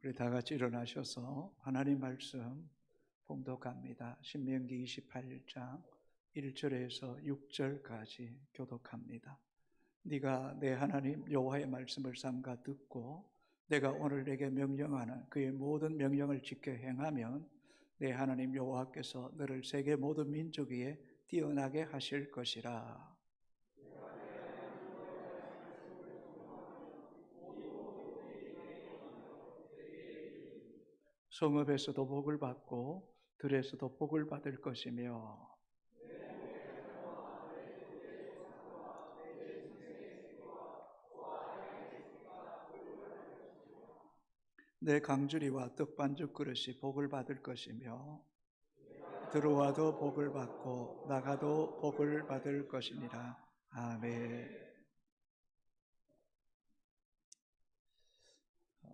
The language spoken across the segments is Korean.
우리 다 같이 일어나셔서 하나님 말씀 봉독합니다. 신명기 28장 1절에서 6절까지 교독합니다. 네가 내 하나님 여호와의 말씀을 삼가 듣고 내가 오늘 내게 명령하는 그의 모든 명령을 지켜 행하면 내 하나님 여호와께서 너를 세계 모든 민족 위에 뛰어나게 하실 것이라. 성읍에서도 복을 받고 들에서도 복을 받을 것이며 내 강주리와 떡반죽 그릇이 복을 받을 것이며 들어와도 복을 받고 나가도 복을 받을 것이니라. 아멘.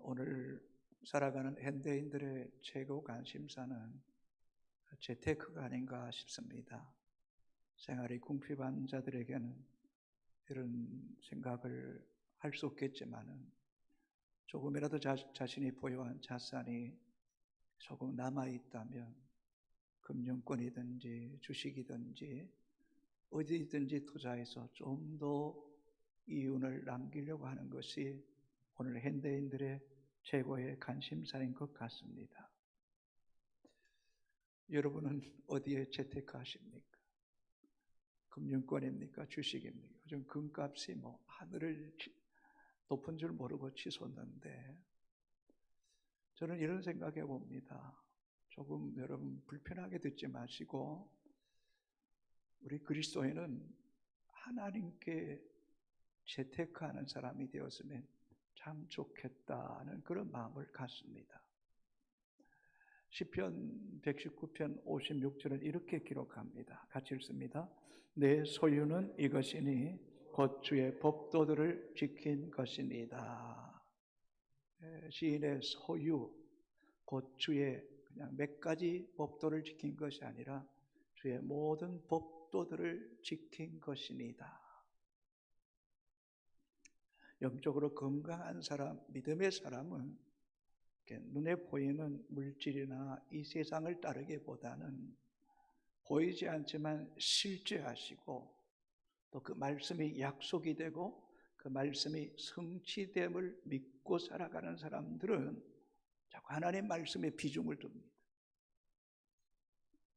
오늘 살아가는 현대인들의 최고 관심사는 재테크가 아닌가 싶습니다. 생활이 궁핍한 자들에게는 이런 생각을 할 수 없겠지만은 조금이라도 자신이 보유한 자산이 조금 남아있다면 금융권이든지 주식이든지 어디든지 투자해서 좀 더 이윤을 남기려고 하는 것이 오늘 현대인들의 최고의 관심사인 것 같습니다. 여러분은 어디에 재테크하십니까? 금융권입니까? 주식입니까? 요즘 금값이 하늘을 높은 줄 모르고 치솟는데 저는 이런 생각해 봅니다. 조금 여러분 불편하게 듣지 마시고 우리 그리스도인은 하나님께 재테크하는 사람이 되었으면 참 좋겠다는 그런 마음을 갖습니다. 시편 119편 56절은 이렇게 기록합니다. 같이 읽습니다. 내 소유는 이것이니 곧 주의 법도들을 지킨 것이니이다. 시인의 소유, 곧 주의 그냥 몇 가지 법도를 지킨 것이 아니라 주의 모든 법도들을 지킨 것이니이다. 영적으로 건강한 사람, 믿음의 사람은 눈에 보이는 물질이나 이 세상을 따르기보다는 보이지 않지만 실제하시고 또 그 말씀이 약속이 되고 그 말씀이 성취됨을 믿고 살아가는 사람들은 자꾸 하나님 말씀에 비중을 둡니다.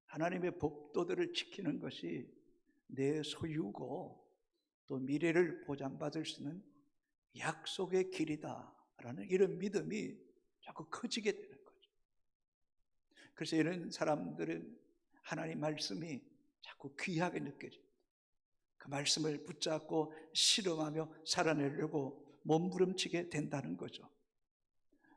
하나님의 법도들을 지키는 것이 내 소유고 또 미래를 보장받을 수 있는 약속의 길이다라는 이런 믿음이 자꾸 커지게 되는 거죠. 그래서 이런 사람들은 하나님 말씀이 자꾸 귀하게 느껴집니다. 그 말씀을 붙잡고 실험하며 살아내려고 몸부림치게 된다는 거죠.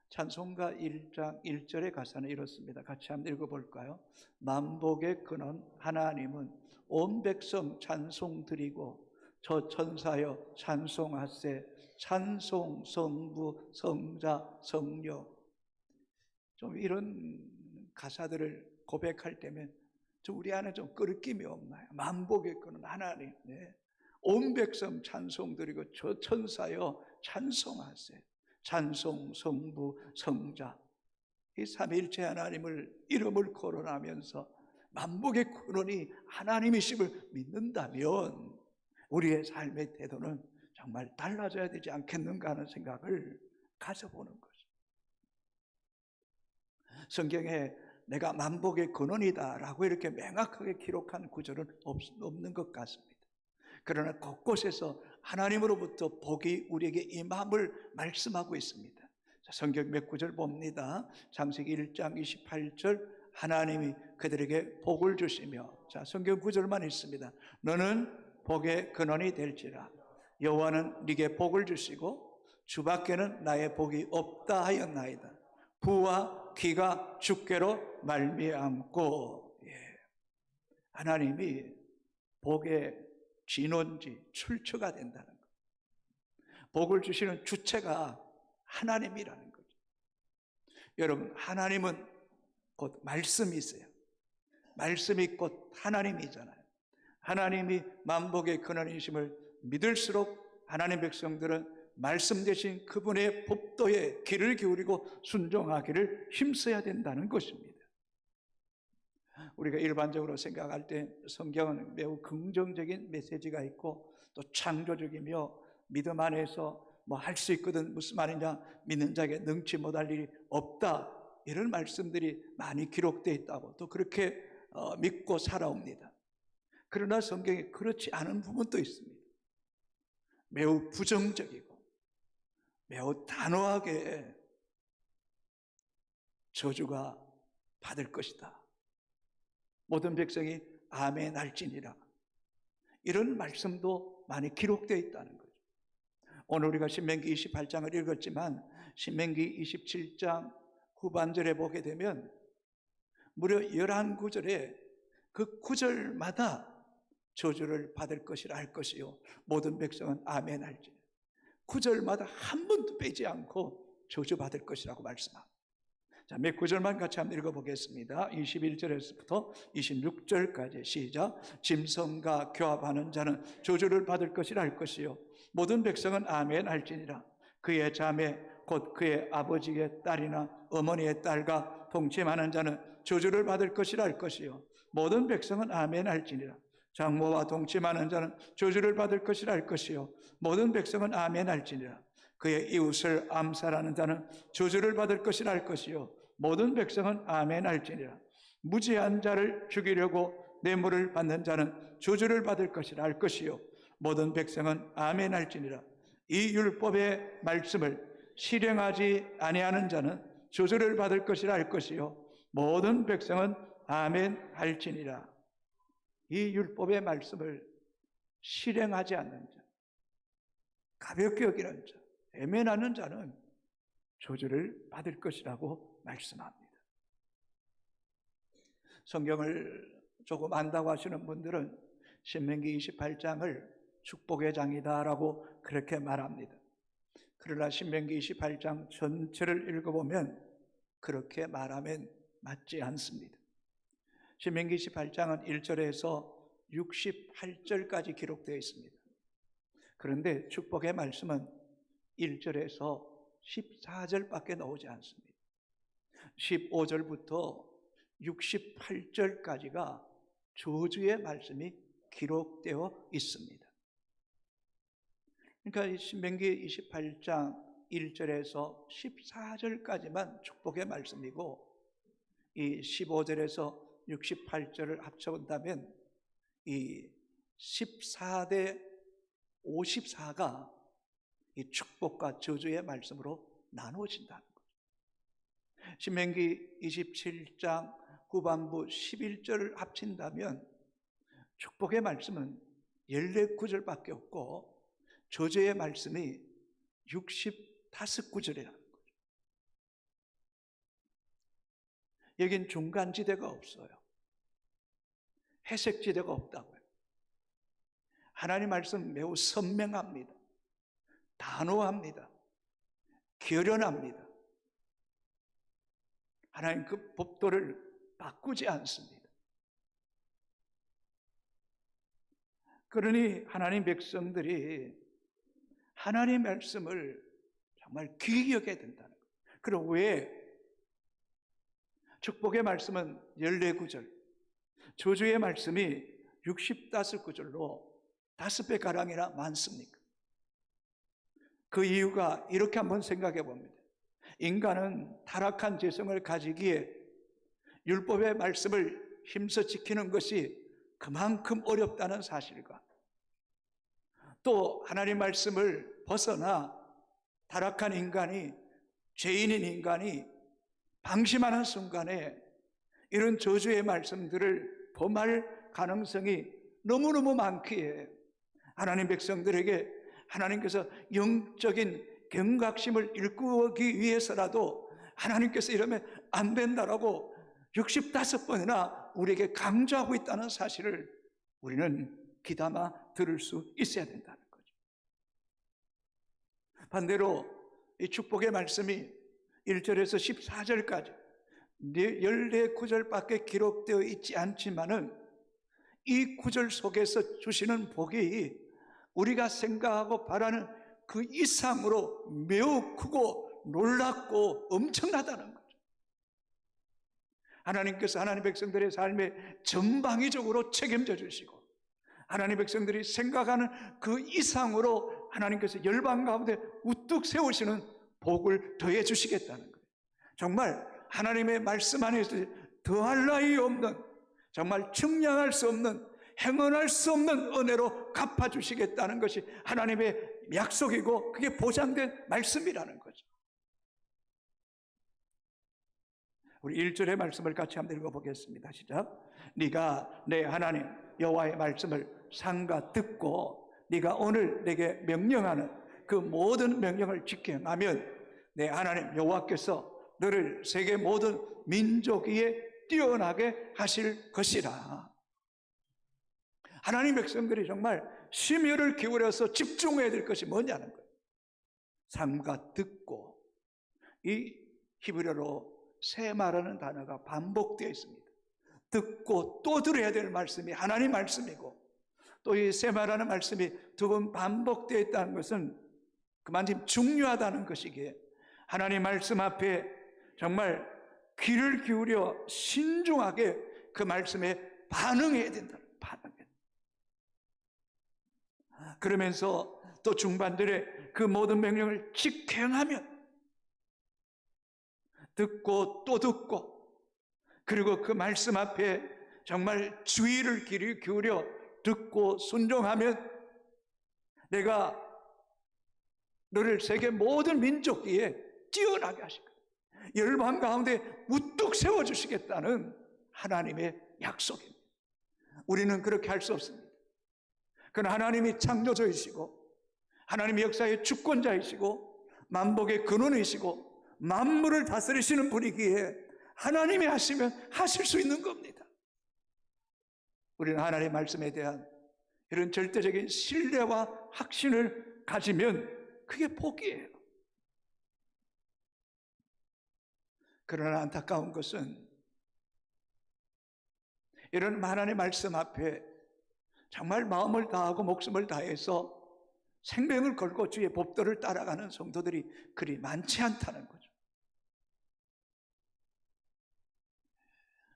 찬송가 1장 1절의 가사는 이렇습니다. 같이 한번 읽어볼까요? 만복의 근원 하나님은 온 백성 찬송 드리고 저 천사여 찬송하세 찬송 성부 성자 성령. 좀 이런 가사들을 고백할 때면 우리 안에 좀 끄르낌이 없나요? 만복의 근원 하나님, 온 백성 찬송 드리고 저 천사여 찬송하세 찬송 성부 성자. 이 삼위일체 하나님을 이름을 거론하면서 만복의 근원이 하나님이심을 믿는다면 우리의 삶의 태도는 정말 달라져야 되지 않겠는가 하는 생각을 가져보는 거죠. 성경에 내가 만복의 근원이다 라고 이렇게 명확하게 기록한 구절은 없는 것 같습니다. 그러나 곳곳에서 하나님으로부터 복이 우리에게 임함을 말씀하고 있습니다. 성경 몇 구절 봅니다. 창세기 1장 28절 하나님이 그들에게 복을 주시며, 자 성경 구절만 있습니다. 너는 복의 근원이 될지라 여호와는 네게 복을 주시고 주밖에는 나의 복이 없다 하였나이다. 부와 귀가 주께로 말미암고. 하나님이 복의 진원지 출처가 된다는 것. 복을 주시는 주체가 하나님이라는 거죠. 여러분 하나님은 곧 말씀이세요. 말씀이 곧 하나님이잖아요. 하나님이 만복의 근원이심을 믿을수록 하나님 백성들은 말씀 되신 그분의 법도에 귀를 기울이고 순종하기를 힘써야 된다는 것입니다. 우리가 일반적으로 생각할 때 성경은 매우 긍정적인 메시지가 있고 또 창조적이며 믿음 안에서 뭐 할 수 있거든, 무슨 말이냐, 믿는 자에게 능치 못할 일이 없다, 이런 말씀들이 많이 기록되어 있다고 또 그렇게 믿고 살아옵니다. 그러나 성경에 그렇지 않은 부분도 있습니다. 매우 부정적이고 매우 단호하게 저주가 받을 것이다, 모든 백성이 아멘 할지니라, 이런 말씀도 많이 기록되어 있다는 거죠. 오늘 우리가 신명기 28장을 읽었지만 신명기 27장 후반절에 보게 되면 무려 11구절에 그 구절마다 저주를 받을 것이라 할 것이요 모든 백성은 아멘 할지, 구절마다 한 번도 빼지 않고 저주받을 것이라고 말씀합니다. 자, 몇 구절만 같이 한번 읽어보겠습니다. 21절에서부터 26절까지 시작. 짐승과 교합하는 자는 저주를 받을 것이라 할 것이요 모든 백성은 아멘 할지니라. 그의 자매 곧 그의 아버지의 딸이나 어머니의 딸과 동침하는 자는 저주를 받을 것이라 할 것이요 모든 백성은 아멘 할지니라. 장모와 동침하는 자는 저주를 받을 것이라 할 것이요 모든 백성은 아멘 할지니라. 그의 이웃을 암살하는 자는 저주를 받을 것이라 할 것이요 모든 백성은 아멘 할지니라. 무지한 자를 죽이려고 뇌물을 받는 자는 저주를 받을 것이라 할 것이요 모든 백성은 아멘 할지니라. 이 율법의 말씀을 실행하지 아니하는 자는 저주를 받을 것이라 할 것이요 모든 백성은 아멘 할지니라. 이 율법의 말씀을 실행하지 않는 자, 가볍게 여기는 자, 애면하는 자는 저주를 받을 것이라고 말씀합니다. 성경을 조금 안다고 하시는 분들은 신명기 28장을 축복의 장이다라고 그렇게 말합니다. 그러나 신명기 28장 전체를 읽어보면 그렇게 말하면 맞지 않습니다. 신명기 28장은 1절에서 68절까지 기록되어 있습니다. 그런데 축복의 말씀은 1절에서 14절밖에 나오지 않습니다. 15절부터 68절까지가 저주의 말씀이 기록되어 있습니다. 그러니까 신명기 28장 1절에서 14절까지만 축복의 말씀이고 이 15절에서 68절을 합쳐본다면 이 14대 54가 이 축복과 저주의 말씀으로 나누어진다는 거죠. 신명기 27장 후반부 11절을 합친다면 축복의 말씀은 14구절밖에 없고 저주의 말씀이 65구절이라는 거죠. 여긴 중간지대가 없어요. 해색지대가 없다고요. 하나님 말씀 매우 선명합니다. 단호합니다. 결연합니다. 하나님 그 법도를 바꾸지 않습니다. 그러니 하나님 백성들이 하나님 말씀을 정말 귀히 여겨야 된다는 거예요. 그럼 왜 축복의 말씀은 14구절, 저주의 말씀이 65구절로 5배가량이나 많습니까? 그 이유가 이렇게 한번 생각해 봅니다. 인간은 타락한 죄성을 가지기에 율법의 말씀을 힘써 지키는 것이 그만큼 어렵다는 사실과 또 하나님 말씀을 벗어나 타락한 인간이, 죄인인 인간이 방심하는 순간에 이런 저주의 말씀들을 범할 가능성이 너무너무 많기에 하나님 백성들에게 하나님께서 영적인 경각심을 일구기 위해서라도 하나님께서 이러면 안 된다라고 65번이나 우리에게 강조하고 있다는 사실을 우리는 귀담아 들을 수 있어야 된다는 거죠. 반대로 이 축복의 말씀이 1절에서 14절까지 14구절밖에 기록되어 있지 않지만은 이 구절 속에서 주시는 복이 우리가 생각하고 바라는 그 이상으로 매우 크고 놀랍고 엄청나다는 거죠. 하나님께서 하나님 백성들의 삶에 전방위적으로 책임져 주시고 하나님 백성들이 생각하는 그 이상으로 하나님께서 열방 가운데 우뚝 세우시는 복을 더해 주시겠다는 거예요. 정말 하나님의 말씀 안에서 더할 나위 없는, 정말 측량할 수 없는, 행언할 수 없는 은혜로 갚아주시겠다는 것이 하나님의 약속이고 그게 보장된 말씀이라는 거죠. 우리 1절의 말씀을 같이 한번 읽어보겠습니다. 시작. 네가 내 하나님 여호와의 말씀을 삼가 듣고 네가 오늘 내게 명령하는 그 모든 명령을 지켜 행하면 내 하나님 여호와께서 너를 세계 모든 민족 위에 뛰어나게 하실 것이라. 하나님 백성들이 정말 심혈을 기울여서 집중해야 될 것이 뭐냐는 거예요. 삼가 듣고. 이 히브리어로 세마라는 단어가 반복되어 있습니다. 듣고 또 들어야 될 말씀이 하나님 말씀이고, 또 이 세마라는 말씀이 두 번 반복되어 있다는 것은 그만큼 중요하다는 것이기에 하나님 말씀 앞에 정말 귀를 기울여 신중하게 그 말씀에 반응해야 된다. 반응해. 그러면서 또 중반절에 그 모든 명령을 직행하면, 듣고 또 듣고, 그리고 그 말씀 앞에 정말 주의를 기울여 듣고 순종하면 내가 너를 세계 모든 민족 위에 뛰어나게 하실 거예요. 열방 가운데 우뚝 세워주시겠다는 하나님의 약속입니다. 우리는 그렇게 할 수 없습니다. 그러나 하나님이 창조주이시고 하나님이 역사의 주권자이시고 만복의 근원이시고 만물을 다스리시는 분이기에 하나님이 하시면 하실 수 있는 겁니다. 우리는 하나님의 말씀에 대한 이런 절대적인 신뢰와 확신을 가지면 그게 복이에요. 그러나 안타까운 것은 이런 하나님의 말씀 앞에 정말 마음을 다하고 목숨을 다해서 생명을 걸고 주의 법도를 따라가는 성도들이 그리 많지 않다는 거죠.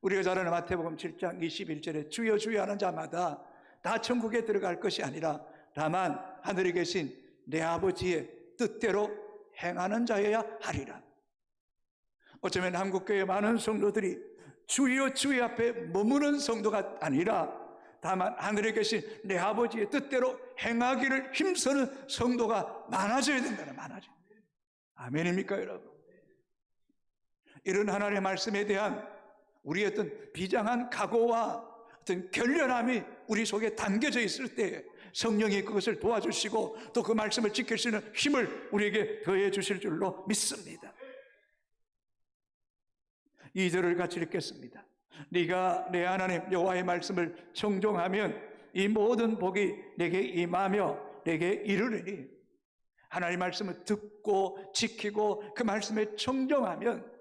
우리가 잘 아는 마태복음 7장 21절에 주여 주여 하는 자마다 다 천국에 들어갈 것이 아니라 다만 하늘에 계신 내 아버지의 뜻대로 행하는 자여야 하리라. 어쩌면 한국교회 많은 성도들이 주여 주여 앞에 머무는 성도가 아니라 다만 하늘에 계신 내 아버지의 뜻대로 행하기를 힘쓰는 성도가 많아져야 된다는, 많아져야 돼요. 아멘입니까 여러분? 이런 하나님의 말씀에 대한 우리의 어떤 비장한 각오와 어떤 결연함이 우리 속에 담겨져 있을 때 성령이 그것을 도와주시고 또 그 말씀을 지킬 수 있는 힘을 우리에게 더해 주실 줄로 믿습니다. 2절을 같이 읽겠습니다. 네가 내 하나님 여호와의 말씀을 청종하면 이 모든 복이 내게 임하며 내게 이르리니. 하나님의 말씀을 듣고 지키고 그 말씀에 청종하면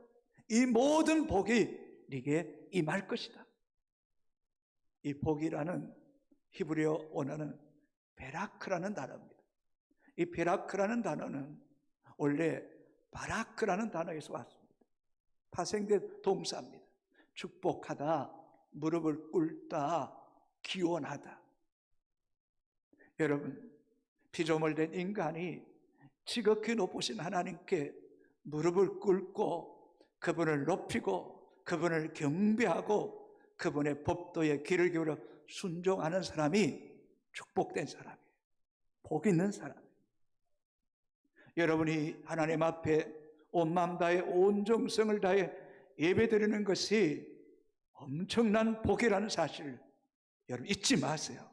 이 모든 복이 네게 임할 것이다. 이 복이라는 히브리어 원어는 베라크라는 단어입니다. 이 베라크라는 단어는 원래 바라크라는 단어에서 왔습니다. 파생된 동사입니다. 축복하다, 무릎을 꿇다, 기원하다. 여러분, 피조물된 인간이 지극히 높으신 하나님께 무릎을 꿇고 그분을 높이고 그분을 경배하고 그분의 법도에 귀를 기울여 순종하는 사람이 축복된 사람이에요. 복 있는 사람이에요. 여러분이 하나님 앞에 온 마음 다해 온 정성을 다해 예배드리는 것이 엄청난 복이라는 사실을 여러분 잊지 마세요.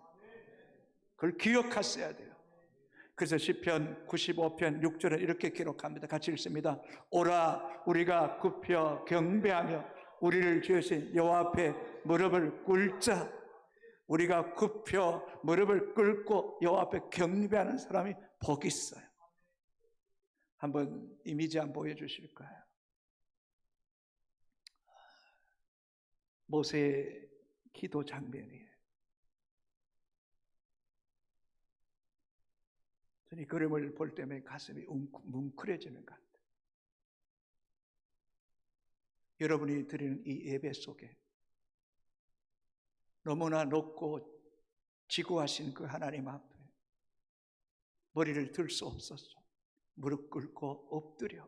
그걸 기억하셔야 돼요. 그래서 시편 95편 6절에 이렇게 기록합니다. 같이 읽습니다. 오라 우리가 굽혀 경배하며 우리를 지으신 여호와 앞에 무릎을 꿇자. 우리가 굽혀 무릎을 꿇고 여호와 앞에 경배하는 사람이 복이 있어요. 한번 이미지 한번 보여주실까요? 모세의 기도 장면이에요. 이 그림을 볼 때면 가슴이 뭉클해지는 것 같아요. 여러분이 드리는 이 예배 속에 너무나 높고 지고하신 그 하나님 앞에 머리를 들 수 없었어. 무릎 꿇고 엎드려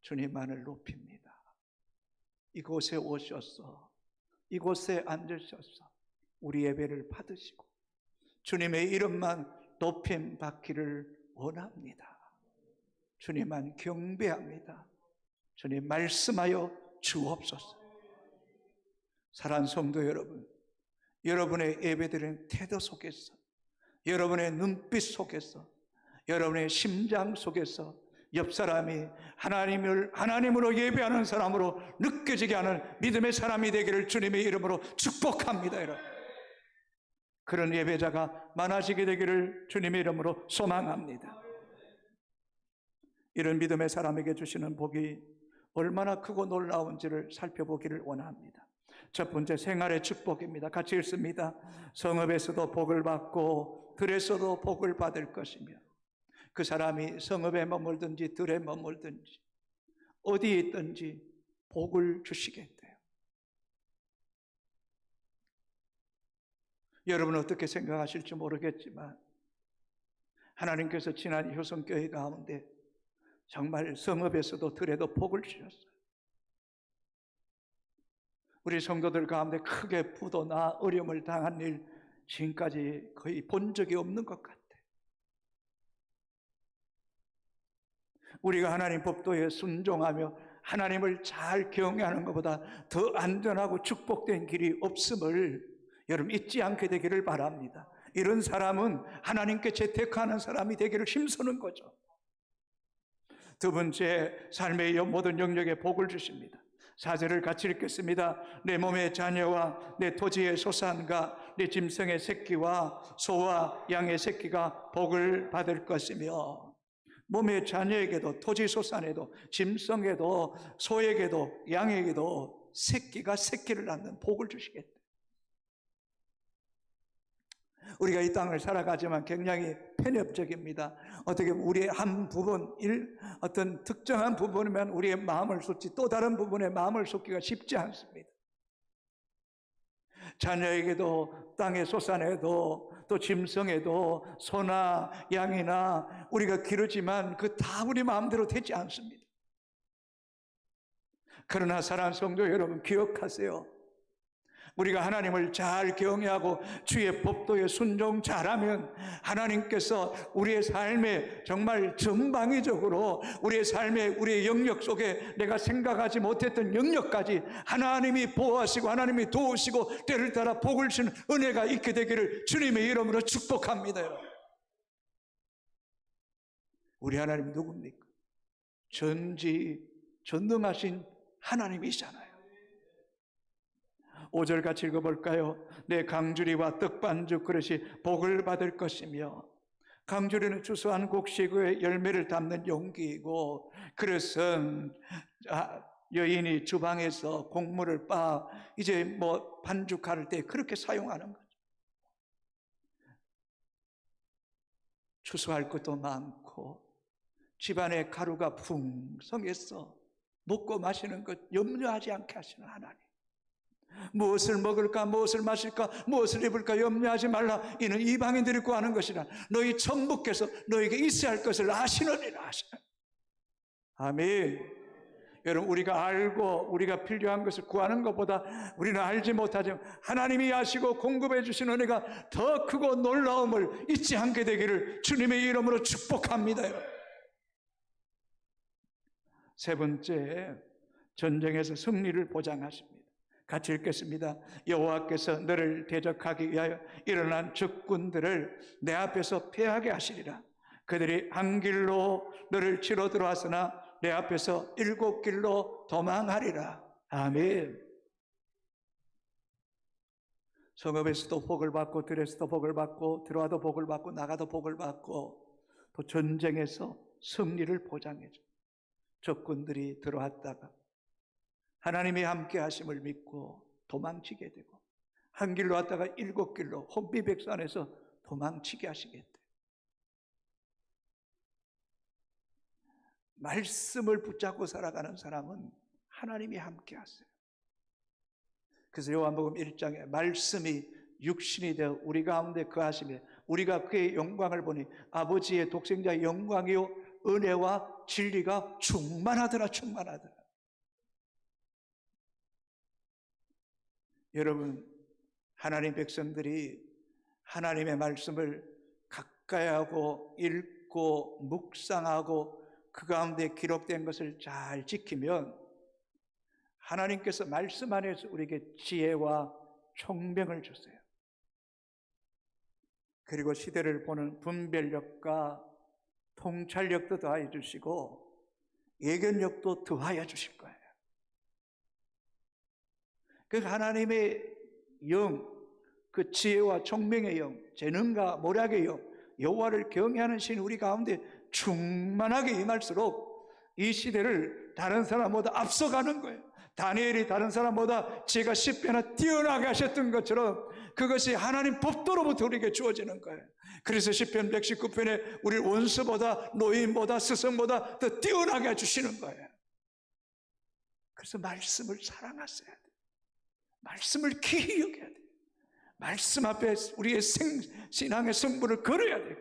주님만을 높입니다. 이곳에 오셔서 이곳에 앉으셔서 우리 예배를 받으시고 주님의 이름만 높임 받기를 원합니다. 주님만 경배합니다. 주님 말씀하여 주옵소서. 사랑하는 성도 여러분, 여러분의 예배드리는 태도 속에서, 여러분의 눈빛 속에서, 여러분의 심장 속에서 옆 사람이 하나님으로 예배하는 사람으로 느껴지게 하는 믿음의 사람이 되기를 주님의 이름으로 축복합니다. 여러분, 그런 예배자가 많아지게 되기를 주님의 이름으로 소망합니다. 이런 믿음의 사람에게 주시는 복이 얼마나 크고 놀라운지를 살펴보기를 원합니다. 첫 번째, 생활의 축복입니다. 같이 읽습니다. 성읍에서도 복을 받고 들에서도 복을 받을 것이며, 그 사람이 성읍에 머물든지 들에 머물든지 어디에 있든지 복을 주시겠대요. 여러분은 어떻게 생각하실지 모르겠지만 하나님께서 지난 효성교회 가운데 정말 성읍에서도 들에도 복을 주셨어요. 우리 성도들 가운데 크게 부도나 어려움을 당한 일 지금까지 거의 본 적이 없는 것 같아요. 우리가 하나님 법도에 순종하며 하나님을 잘 경외하는 것보다 더 안전하고 축복된 길이 없음을 여러분 잊지 않게 되기를 바랍니다. 이런 사람은 하나님께 채택하는 사람이 되기를 힘쓰는 거죠. 두 번째, 삶의 모든 영역에 복을 주십니다. 4절을 같이 읽겠습니다. 내 몸의 자녀와 내 토지의 소산과 내 짐승의 새끼와 소와 양의 새끼가 복을 받을 것이며, 몸의 자녀에게도 토지 소산에도 짐승에도 소에게도 양에게도 새끼가 새끼를 낳는 복을 주시겠다. 우리가 이 땅을 살아가지만 굉장히 편협적입니다. 어떻게 우리의 한 부분, 어떤 특정한 부분이면 우리의 마음을 쏟지 또 다른 부분에 마음을 쏟기가 쉽지 않습니다. 자녀에게도 땅의 소산에도 또 짐승에도 소나 양이나 우리가 기르지만 그 다 우리 마음대로 되지 않습니다. 그러나 사랑하는 성도 여러분, 기억하세요. 우리가 하나님을 잘 경외하고 주의 법도에 순종 잘하면 하나님께서 우리의 삶에 정말 전방위적으로 우리의 삶의 우리의 영역 속에 내가 생각하지 못했던 영역까지 하나님이 보호하시고 하나님이 도우시고 때를 따라 복을 주는 은혜가 있게 되기를 주님의 이름으로 축복합니다. 우리 하나님이 누굽니까? 전능하신 하나님이시잖아요. 5절 같이 읽어볼까요? 내 강주리와 떡반죽 그릇이 복을 받을 것이며, 강주리는 주수한 곡식의 열매를 담는 용기이고, 그릇은 여인이 주방에서 곡물을 빻아 이제 반죽할 때 그렇게 사용하는 거죠. 추수할 것도 많고 집안에 가루가 풍성해서 먹고 마시는 것 염려하지 않게 하시는 하나님. 무엇을 먹을까, 무엇을 마실까, 무엇을 입을까 염려하지 말라. 이는 이방인들이 구하는 것이라. 너희 천부께서 너에게 있어야 할 것을 아시느니라. 아멘. 여러분, 우리가 알고 우리가 필요한 것을 구하는 것보다 우리는 알지 못하지만 하나님이 아시고 공급해 주신 은혜가 더 크고 놀라움을 잊지 않게 되기를 주님의 이름으로 축복합니다. 세 번째, 전쟁에서 승리를 보장하십니다. 같이 읽겠습니다. 여호와께서 너를 대적하기 위하여 일어난 적군들을 내 앞에서 패하게 하시리라. 그들이 한 길로 너를 치러 들어왔으나 내 앞에서 7길로 도망하리라. 아멘. 성읍에서도 복을 받고 들에서도 복을 받고 들어와도 복을 받고 나가도 복을 받고 또 전쟁에서 승리를 보장해 줘. 적군들이 들어왔다가 하나님이 함께 하심을 믿고 도망치게 되고, 한 길로 왔다가 7길로 혼비백산에서 도망치게 하시겠대. 말씀을 붙잡고 살아가는 사람은 하나님이 함께 하세요. 그래서 요한복음 1장에 말씀이 육신이 되어 우리 가운데 거하시며 우리가 그의 영광을 보니 아버지의 독생자의 영광이요 은혜와 진리가 충만하더라. 여러분, 하나님 백성들이 하나님의 말씀을 가까이 하고 읽고 묵상하고 그 가운데 기록된 것을 잘 지키면 하나님께서 말씀 안에서 우리에게 지혜와 총명을 주세요. 그리고 시대를 보는 분별력과 통찰력도 더하여 주시고 예견력도 더하여 주실 거예요. 그 하나님의 영, 그 지혜와 총명의 영, 재능과 모략의 영, 여호와를 경외하는 신 우리 가운데 충만하게 임할수록 이 시대를 다른 사람보다 앞서가는 거예요. 다니엘이 다른 사람보다 지혜가 10배나 뛰어나게 하셨던 것처럼 그것이 하나님 법도로부터 우리에게 주어지는 거예요. 그래서 시편 119편에 우리 원수보다 노인보다 스승보다 더 뛰어나게 해주시는 거예요. 그래서 말씀을 사랑하셔야 돼요. 말씀을 귀히 여겨야 돼요. 말씀 앞에 우리의 신앙의 승부를 걸어야 돼요.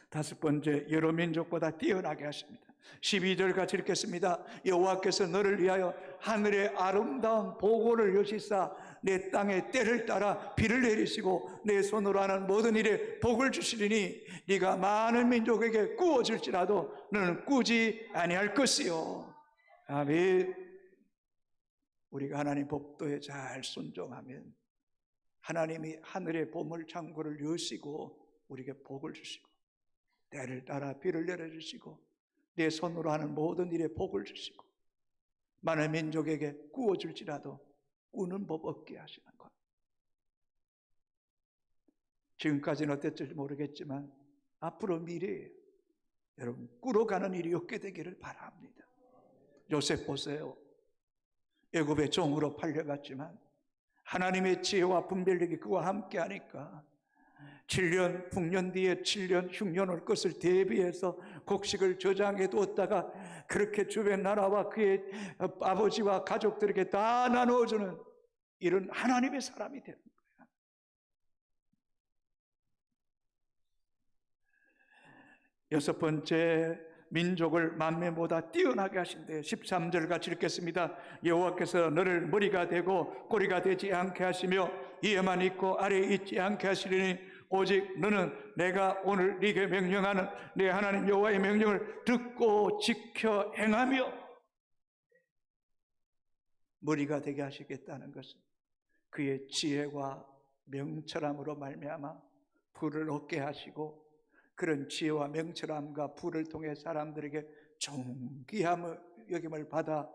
다섯 번째, 여러 민족보다 뛰어나게 하십니다. 12절 같이 읽겠습니다. 여호와께서 너를 위하여 하늘의 아름다운 보고를 여시사 내 땅에 때를 따라 비를 내리시고 내 손으로 하는 모든 일에 복을 주시리니 네가 많은 민족에게 꾸어질지라도 너는 꾸지 아니할 것이요. 아멘. 우리가 하나님 법도에 잘 순종하면 하나님이 하늘의 보물 창고를 여시고 우리에게 복을 주시고 때를 따라 비를 내려주시고 내 손으로 하는 모든 일에 복을 주시고 많은 민족에게 꾸어줄지라도 꾸는 법 없게 하시는 것. 지금까지는 어땠을지 모르겠지만 앞으로 미래에 여러분 꾸러가는 일이 없게 되기를 바랍니다. 요셉 보세요. 애굽의 종으로 팔려갔지만 하나님의 지혜와 분별력이 그와 함께 하니까 7년 풍년 뒤에 7년 흉년 올 것을 대비해서 곡식을 저장해 두었다가 그렇게 주변 나라와 그의 아버지와 가족들에게 다 나누어주는 이런 하나님의 사람이 되는 거예요. 여섯 번째, 민족을 만민보다 뛰어나게 하신대. 13절 같이 읽겠습니다. 여호와께서 너를 머리가 되고 꼬리가 되지 않게 하시며 위에만 있고 아래에 있지 않게 하시리니 오직 너는 내가 오늘 네게 명령하는 내 하나님 여호와의 명령을 듣고 지켜 행하며 머리가 되게 하시겠다는 것은 그의 지혜와 명철함으로 말미암아 부를 얻게 하시고 그런 지혜와 명철함과 부를 통해 사람들에게 존귀함을 여김을 받아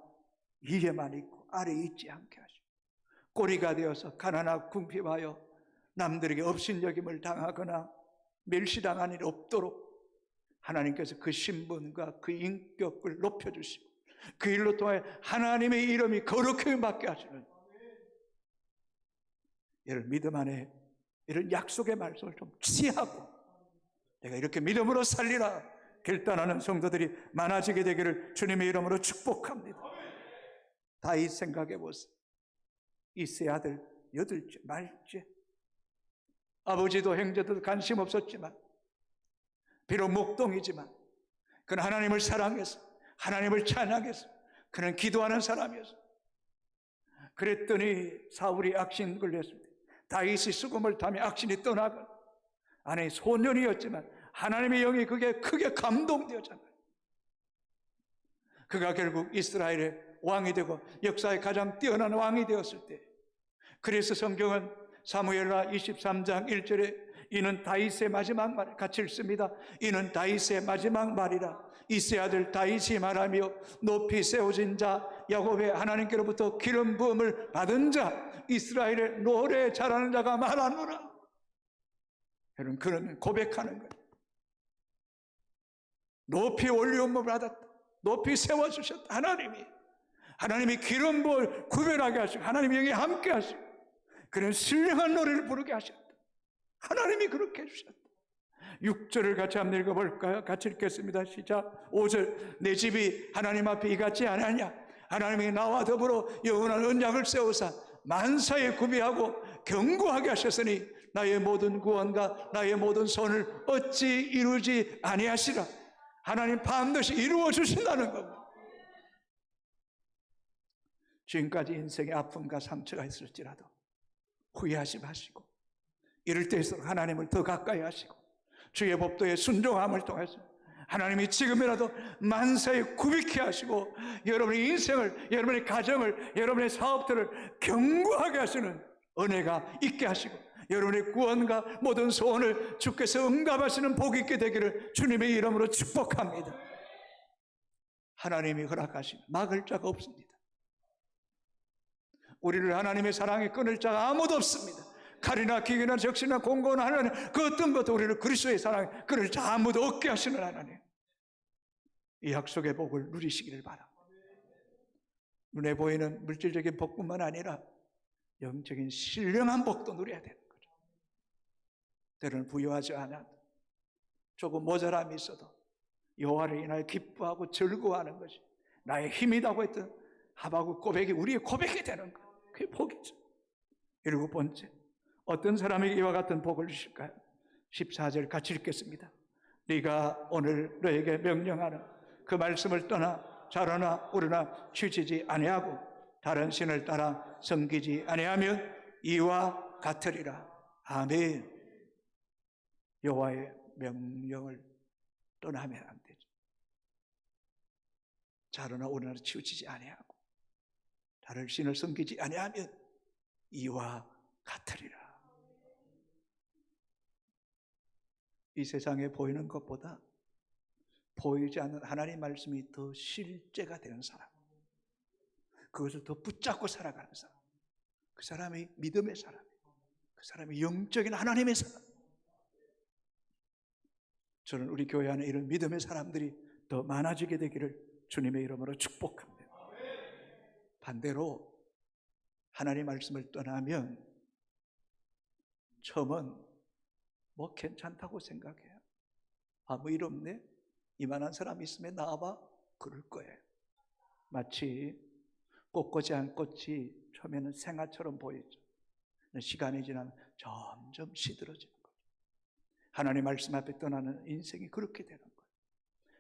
위에만 있고 아래에 있지 않게 하시고 꼬리가 되어서 가난하고 궁핍하여 남들에게 업신여김을 당하거나 멸시당한 일이 없도록 하나님께서 그 신분과 그 인격을 높여주시고 그 일로 통해 하나님의 이름이 거룩하게 받게 하시는 이런 믿음 안에 이런 약속의 말씀을 좀 취하고 내가 이렇게 믿음으로 살리라 결단하는 성도들이 많아지게 되기를 주님의 이름으로 축복합니다. 다윗 생각해 보세요. 이세 아들 8째 말째 아버지도 형제도 관심 없었지만 비록 목동이지만 그는 하나님을 사랑해서 하나님을 찬양해서 그는 기도하는 사람이었어. 그랬더니 사울이 악신 걸렸습니다. 다윗이 수금을 타며 악신이 떠나고 아니 소년이었지만 하나님의 영이 그게 크게 감동되었잖아요. 그가 결국 이스라엘의 왕이 되고 역사의 가장 뛰어난 왕이 되었을 때 그래서 성경은 사무엘하 23장 1절에 이는 다윗의 마지막 말 같이 읽습니다. 이는 다윗의 마지막 말이라 이세 아들 다윗이 말하며 높이 세워진 자 야곱의 하나님께로부터 기름 부음을 받은 자 이스라엘의 노래 잘하는 자가 말하노라. 여러분 그는 고백하는 거예요. 높이 올리움을 받았다. 높이 세워주셨다. 하나님이 기름 부음을 구별하게 하시고 하나님의 영이 함께 하시고 그런 신령한 노래를 부르게 하셨다. 하나님이 그렇게 해주셨다. 6절을 같이 한번 읽어볼까요? 같이 읽겠습니다. 시작. 5절. 내 집이 하나님 앞에 이같지 않았냐? 하나님이 나와 더불어 영원한 언약을 세우사 만사에 구비하고 견고하게 하셨으니 나의 모든 구원과 나의 모든 손을 어찌 이루지 아니하시라. 하나님 반드시 이루어 주신다는 겁니다. 지금까지 인생의 아픔과 상처가 있을지라도 후회하지 마시고, 이럴 때일수록 하나님을 더 가까이 하시고 주의 법도에 순종함을 통해서 하나님이 지금이라도 만사에 굽이게 하시고 여러분의 인생을, 여러분의 가정을, 여러분의 사업들을 견고하게 하시는 은혜가 있게 하시고 여러분의 구원과 모든 소원을 주께서 응답하시는 복이 있게 되기를 주님의 이름으로 축복합니다. 하나님이 허락하신 막을 자가 없습니다. 우리를 하나님의 사랑에 끊을 자가 아무도 없습니다. 칼이나 기계나 적시나 공고나 하나님, 그 어떤 것도 우리를 그리스도의 사랑에 끊을 자 아무도 없게 하시는 하나님, 이 약속의 복을 누리시기를 바랍니다. 눈에 보이는 물질적인 복뿐만 아니라 영적인 신령한 복도 누려야 되는 거죠. 때로는 부유하지 않아도 조금 모자람이 있어도 여호와를 인하여 기뻐하고 즐거워하는 것이 나의 힘이라고 했던 하박국 고백이 우리의 고백이 되는 것, 그게 복이죠. 7번째, 어떤 사람에게 이와 같은 복을 주실까요? 14절 같이 읽겠습니다. 네가 오늘 너에게 명령하는 그 말씀을 떠나 자로나 우러나 취지지 아니하고 다른 신을 따라 섬기지 아니하면 이와 같으리라. 아멘. 여호와의 명령을 떠나면 안 되죠. 자로나 우러나 치우치지 아니하고 다른 신을 섬기지 아니하면 이와 같으리라. 이 세상에 보이는 것보다 보이지 않는 하나님 말씀이 더 실제가 되는 사람, 그것을 더 붙잡고 살아가는 사람, 그 사람이 믿음의 사람, 그 사람이 영적인 하나님의 사람. 저는 우리 교회 안에 이런 믿음의 사람들이 더 많아지게 되기를 주님의 이름으로 축복합니다. 반대로 하나님 말씀을 떠나면 처음은 뭐 괜찮다고 생각해요. 아무 일 없네, 이만한 사람 있으면 나와봐, 그럴 거예요. 마치 꽃꽂이 한 꽃이 처음에는 생화처럼 보이죠. 시간이 지나면 점점 시들어지는 거죠. 하나님 말씀 앞에 떠나는 인생이 그렇게 되는 거예요.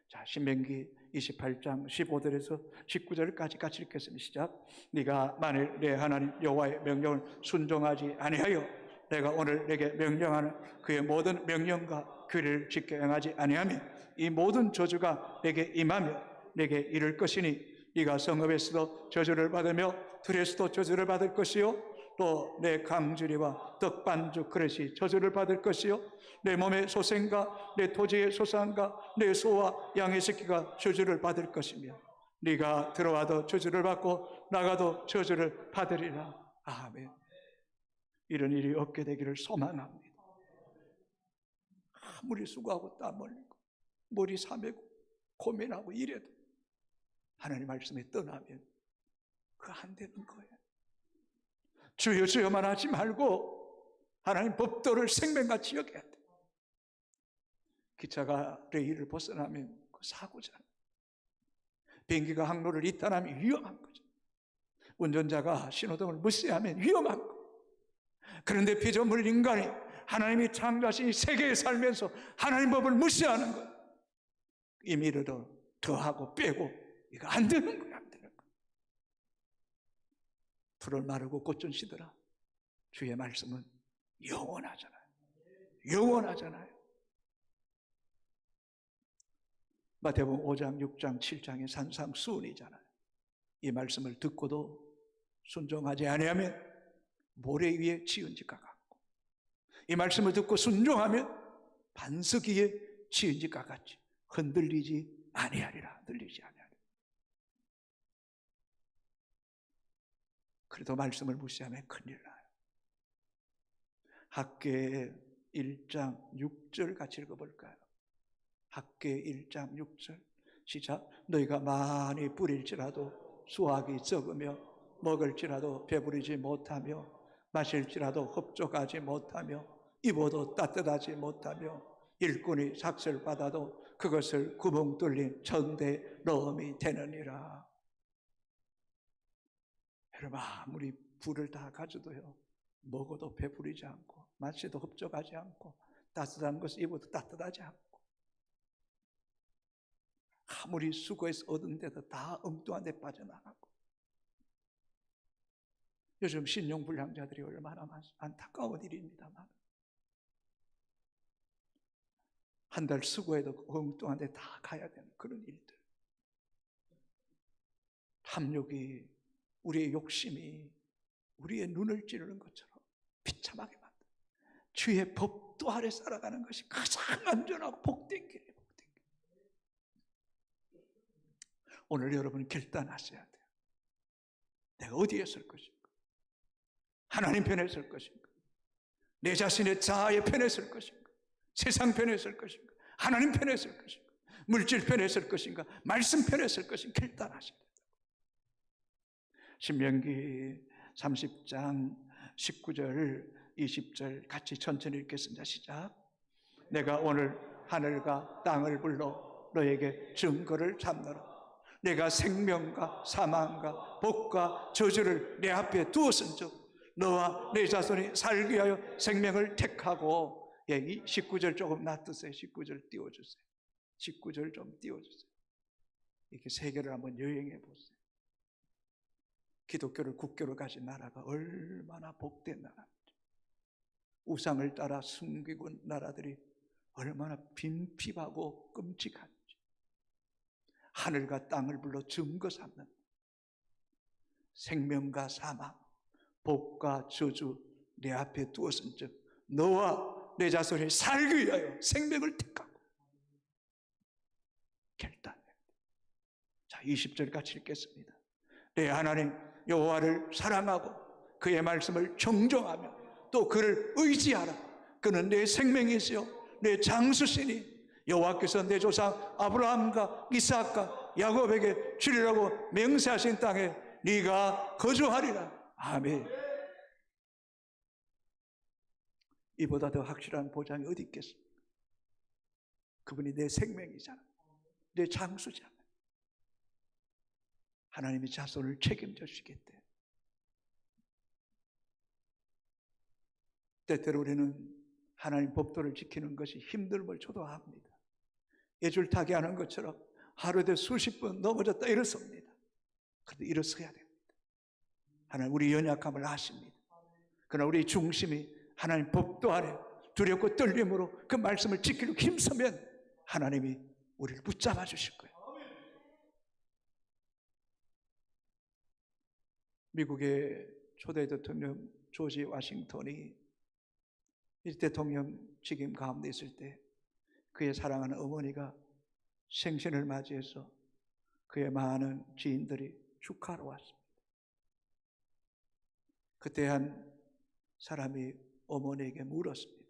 자, 신명기 28장 15절에서 19절까지 같이 읽겠습니다. 시작. 네가 만일 내 하나님 여호와의 명령을 순종하지 아니하여 내가 오늘 내게 명령하는 그의 모든 명령과 규례를 지켜 행하지 아니하면 이 모든 저주가 내게 임하며 내게 이를 것이니 네가 성읍에서도 저주를 받으며 들에서도 저주를 받을 것이요 또 내 강주리와 떡반죽 그릇이 저주를 받을 것이요 내 몸의 소생과 내 토지의 소산과 내 소와 양의 새끼가 저주를 받을 것이며 네가 들어와도 저주를 받고 나가도 저주를 받으리라. 아멘. 이런 일이 없게 되기를 소망합니다. 아무리 수고하고 땀 흘리고 머리 사매고 고민하고 이래도 하나님 말씀에 떠나면 그거 안 되는 거예요. 주여 주여만 하지 말고 하나님 법도를 생명같이 여겨야 돼. 기차가 레일을 벗어나면 그 사고잖아요. 비행기가 항로를 이탈하면 위험한 거죠. 운전자가 신호등을 무시하면 위험한 거. 그런데 피조물 인간이 하나님이 창조하신 이 세계에 살면서 하나님 법을 무시하는 것, 임의로 더하고 빼고 이거 안 되는 거야, 안 되는 거야. 풀을 마르고 꽃은 시들어. 주의 말씀은 영원하잖아요. 영원하잖아요. 마태복음 5장, 6장, 7장의 산상수훈이잖아요. 이 말씀을 듣고도 순종하지 아니하면 모래 위에 지은 집과 같고, 이 말씀을 듣고 순종하면 반석 위에 지은 집과 같이 흔들리지 아니하리라. 흔들리지 아니하리라. 그래도 말씀을 무시하면 큰일 나요. 학궤 1장 6절 같이 읽어볼까요? 학궤 1장 6절 시작. 너희가 많이 뿌릴지라도 수확이 적으며 먹을지라도 배부르지 못하며 마실지라도 흡족하지 못하며 입어도 따뜻하지 못하며 일꾼이 삭슬 받아도 그것을 구멍 뚫린 천대 넣음이 되느니라. 여러분, 아무리 불을 다 가져도요, 먹어도 배부르지 않고 마셔도 흡족하지 않고 따뜻한 것을 입어도 따뜻하지 않고 아무리 수고해서 얻은 데도 다 엉뚱한 데 빠져나가고. 요즘 신용불량자들이 얼마나 안타까운 일입니다만 한 달 수고해도 엉뚱한 데 다 가야 되는 그런 일들. 탐욕이, 우리의 욕심이 우리의 눈을 찌르는 것처럼 비참하게 만든 주의 법도 아래 살아가는 것이 가장 안전하고 복된 길이에요. 복된 길. 오늘 여러분 결단하셔야 돼요. 내가 어디에 설 것인가? 하나님 편에 설 것인가? 내 자신의 자아의 편에 설 것인가? 세상 편에 설 것인가? 하나님 편에 설 것인가? 물질 편에 설 것인가? 말씀 편에 설 것인가? 결단하셔야 돼요. 신명기 30장 19절 20절 같이 천천히 읽겠습니다. 시작. 내가 오늘 하늘과 땅을 불러 너에게 증거를 삼노라. 내가 생명과 사망과 복과 저주를 내 앞에 두었은즉 너와 내 자손이 살기 위하여 생명을 택하고. 이 19절 조금 놔두세요. 19절 띄워주세요. 19절 좀 띄워주세요. 이렇게 세계를 한번 여행해 보세요. 기독교를 국교로 가진 나라가 얼마나 복된 나라인지, 우상을 따라 숨기고 나라들이 얼마나 빈핍하고 끔찍한지, 하늘과 땅을 불러 증거 삼는 생명과 사망, 복과 저주 내 앞에 두었은즉 너와 내 자손이 살기 위하여 생명을 택하고. 결단해. 자, 20절 같이 읽겠습니다. 내 하나님 여호와를 사랑하고 그의 말씀을 정정하며 또 그를 의지하라. 그는 내 생명이시요 내 장수시니 여호와께서 내 조상 아브라함과 이삭과 야곱에게 주리라고 맹세하신 땅에 네가 거주하리라. 아멘. 이보다 더 확실한 보장이 어디 있겠습니까? 그분이 내 생명이잖아. 내 장수잖아. 하나님이 자손을 책임져 주시겠대. 때때로 우리는 하나님 법도를 지키는 것이 힘듦을 줘도 합니다. 예줄타기 하는 것처럼 하루에 수십 번 넘어졌다 일어섭니다. 그런데 일어서야 됩니다. 하나님 우리 연약함을 아십니다. 그러나 우리 중심이 하나님 법도 아래 두렵고 떨림으로 그 말씀을 지키려고 힘쓰면 하나님이 우리를 붙잡아 주실 거예요. 미국의 초대 대통령 조지 워싱턴이 이 대통령 직임 가운데 있을 때 그의 사랑하는 어머니가 생신을 맞이해서 그의 많은 지인들이 축하하러 왔습니다. 그때 한 사람이 어머니에게 물었습니다.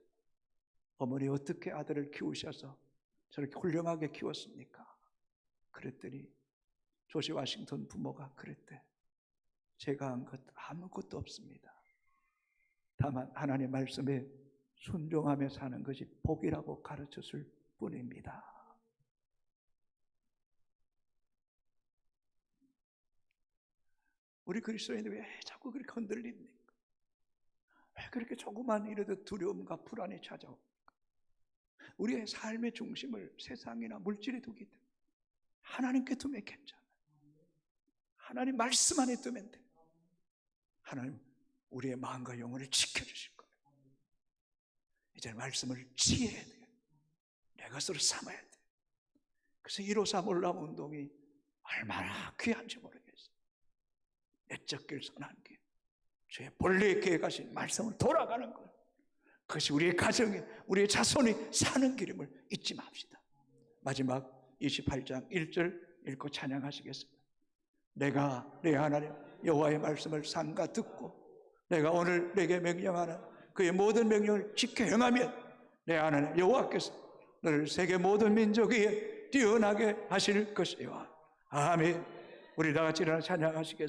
어머니 어떻게 아들을 키우셔서 저렇게 훌륭하게 키웠습니까? 그랬더니 조지 워싱턴 부모가 그랬대. 제가 한 것 아무것도 없습니다. 다만 하나님의 말씀에 순종하며 사는 것이 복이라고 가르쳤을 뿐입니다. 우리 그리스도인들이 왜 자꾸 그렇게 흔들립니까? 왜 그렇게 조그만 일에도 두려움과 불안이 찾아옵니까? 우리의 삶의 중심을 세상이나 물질에 두기 때문에 하나님께 두면 괜찮아요. 하나님 말씀 안에 두면 돼요. 하나님 우리의 마음과 영혼을 지켜주실 거예요. 이제 말씀을 지혜해야 돼요. 내 것으로 삼아야 돼요. 그래서 153 올라온 운동이 얼마나 귀한지 모르겠어요. 내적 길 선한 길, 주의 본래의 계획하신 말씀을 돌아가는 것, 그것이 우리의 가정에 우리의 자손이 사는 길임을 잊지 맙시다. 마지막 28장 1절 읽고 찬양하시겠습니다. 내가 내 하나님 여호와의 말씀을 삼가 듣고 내가 오늘 내게 명령하는 그의 모든 명령을 지켜 행하면 내 하나님 여호와께서 너를 세계 모든 민족 위에 뛰어나게 하실 것이요. 아멘. 우리 다 같이 일어나 찬양하시겠습니다.